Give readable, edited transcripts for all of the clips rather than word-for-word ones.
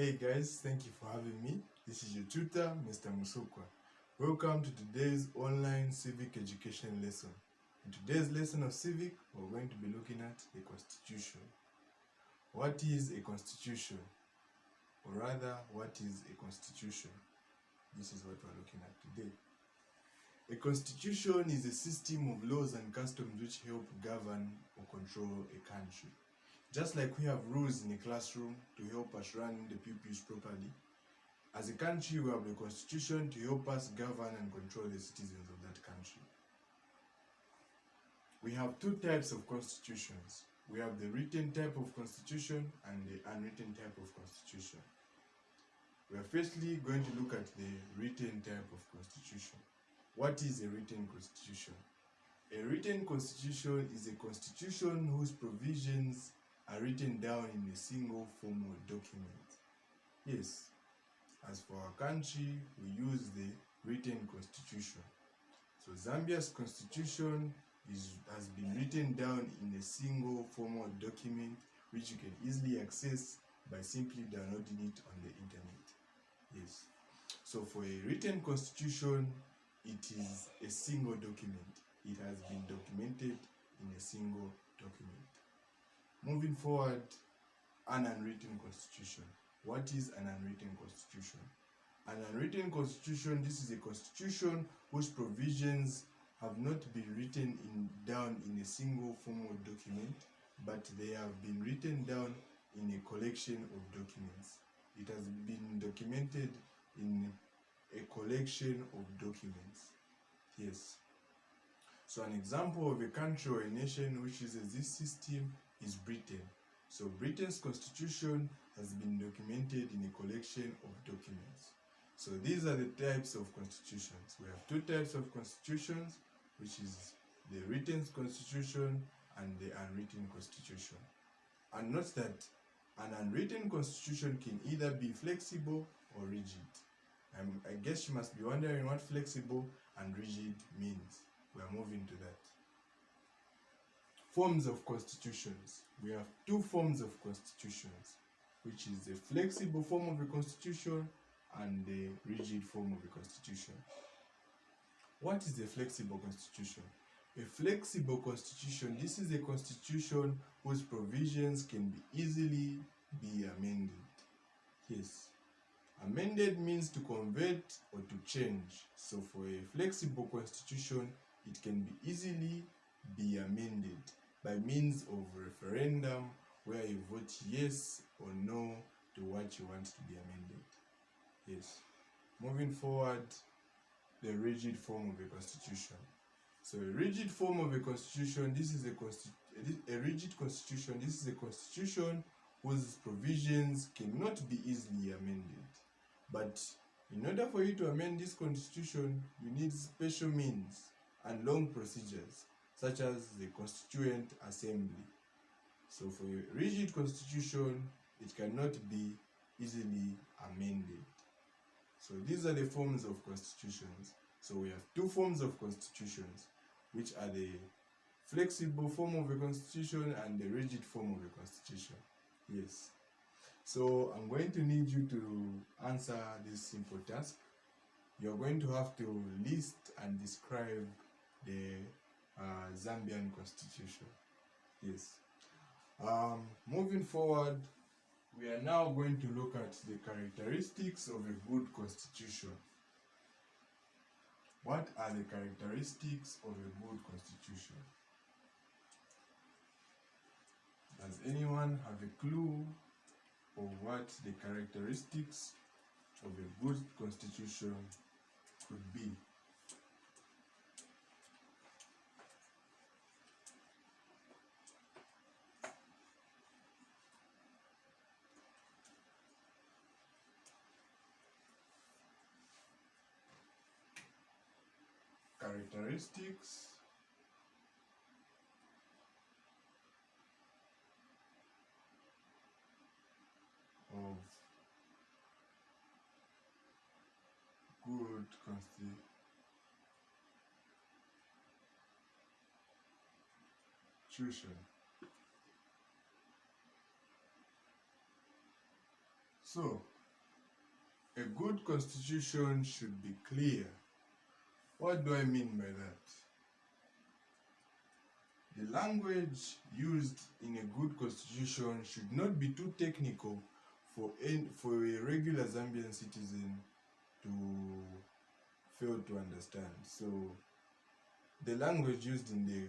Hey guys, thank you for having me. This is your tutor, Mr. Musukwa. Welcome to today's online civic education lesson. In today's lesson of civic, we're going to be looking at the Constitution. What is a Constitution? Or rather, what is a Constitution? This is what we're looking at today. A Constitution is a system of laws and customs which help govern or control a country. Just like we have rules in a classroom to help us run the pupils properly, as a country we have the Constitution to help us govern and control the citizens of that country. We have two types of constitutions. We have the written type of constitution and the unwritten type of constitution. We are firstly going to look at the written type of constitution. What is a written constitution? A written constitution is a constitution whose provisions are written down in a single formal document. Yes, as for our country, we use the written constitution. So Zambia's constitution has been written down in a single formal document which you can easily access by simply downloading it on the internet. Yes. So for a written constitution, it is a single document. It has been documented in a single document. Moving forward, an unwritten constitution. What is an unwritten constitution? An unwritten constitution, this is a constitution whose provisions have not been written down in a single formal document, but they have been written down in a collection of documents. It has been documented in a collection of documents. Yes. So an example of a country or a nation which uses this system is Britain. So Britain's constitution has been documented in a collection of documents. So these are the types of constitutions. We have two types of constitutions, which is the written constitution and the unwritten constitution. And note that an unwritten constitution can either be flexible or rigid. I guess you must be wondering what flexible and rigid means. We are moving to that. Forms of constitutions. We have two forms of constitutions, which is the flexible form of a constitution and the rigid form of a constitution. What is a flexible constitution? A flexible constitution, this is a constitution whose provisions can be easily be amended. Yes. Amended means to convert or to change. So for a flexible constitution, it can be easily be amended by means of referendum, where you vote yes or no to what you want to be amended. Yes. Moving forward, the rigid form of a constitution. So a rigid form of a constitution, this is a rigid constitution. This is a constitution whose provisions cannot be easily amended. But in order for you to amend this constitution, you need special means and long procedures, such as the Constituent Assembly. So for a rigid constitution, it cannot be easily amended. So these are the forms of constitutions. So we have two forms of constitutions, which are the flexible form of a constitution and the rigid form of a constitution. Yes. So I'm going to need you to answer this simple task. You're going to have to list and describe the Zambian constitution. Yes. Moving forward, we are now going to look at the characteristics of a good constitution. What are the characteristics of a good constitution? Does anyone have a clue of what the characteristics of a good constitution could be? Characteristics of good constitution. So, a good constitution should be clear. What do I mean by that? The language used in a good constitution should not be too technical for a regular Zambian citizen to fail to understand. So, the language used in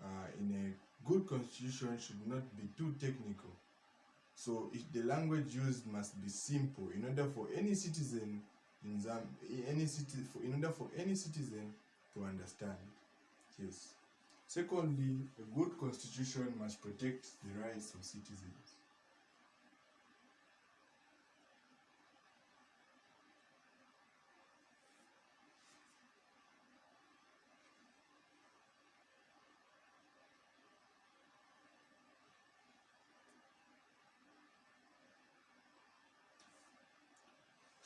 a good constitution should not be too technical. So the language used must be simple in order for any citizen in order for any citizen to understand. Yes. Secondly, a good constitution must protect the rights of citizens.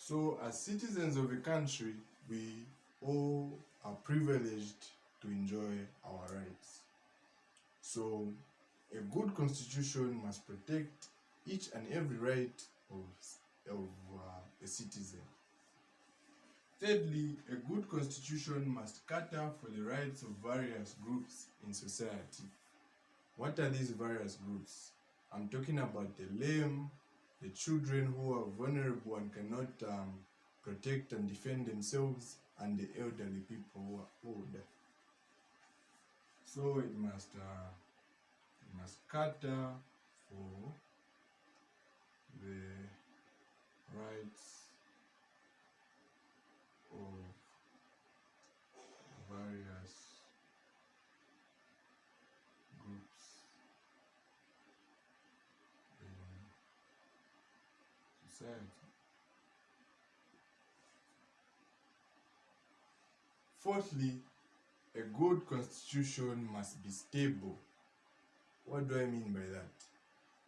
So, as citizens of a country, we all are privileged to enjoy our rights. So, a good constitution must protect each and every right of a citizen. Thirdly, a good constitution must cater for the rights of various groups in society. What are these various groups? I'm talking about the lame, the children who are vulnerable and cannot protect and defend themselves, and the elderly people who are old. So it must cater for the rights of various groups in society. Fourthly, a good constitution must be stable. What do I mean by that?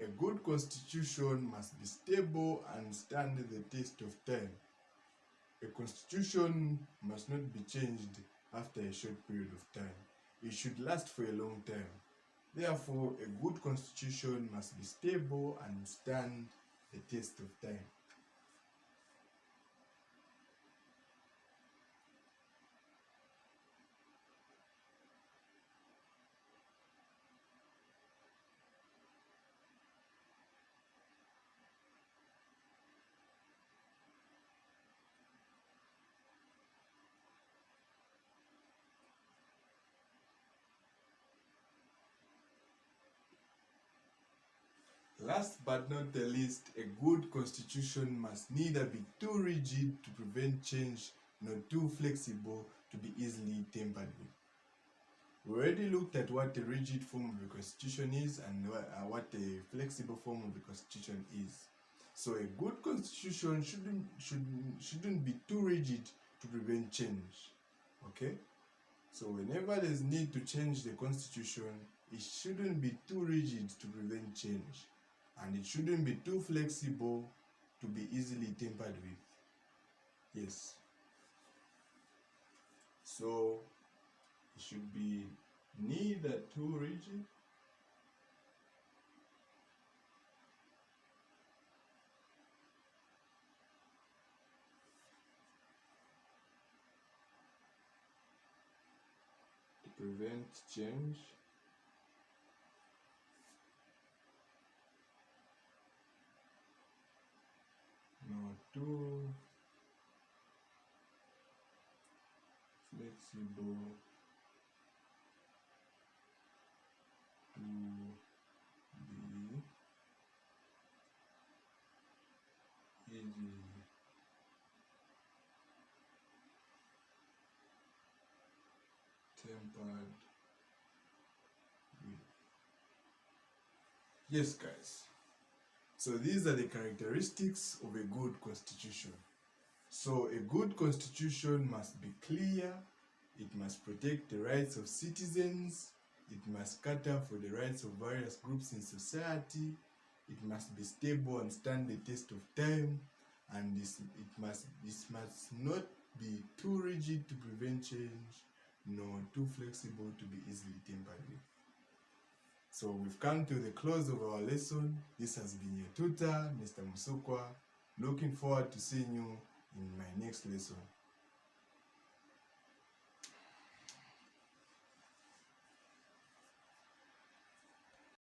A good constitution must be stable and stand the test of time. A constitution must not be changed after a short period of time. It should last for a long time. Therefore, a good constitution must be stable and stand the test of time. Last but not the least, a good constitution must neither be too rigid to prevent change nor too flexible to be easily tampered with. We already looked at what a rigid form of a constitution is and what a flexible form of a constitution is. So a good constitution shouldn't be too rigid to prevent change. Okay? So whenever there's need to change the constitution, it shouldn't be too rigid to prevent change. And it shouldn't be too flexible to be easily tampered with. Yes. So it should be neither too rigid to prevent change, nor too flexible to be easily tampered with. Yes, guys. So these are the characteristics of a good constitution. So a good constitution must be clear, it must protect the rights of citizens, it must cater for the rights of various groups in society, it must be stable and stand the test of time, and this must not be too rigid to prevent change, nor too flexible to be easily tampered with. So we've come to the close of our lesson. This has been your tutor, Mr. Musukwa. Looking forward to seeing you in my next lesson.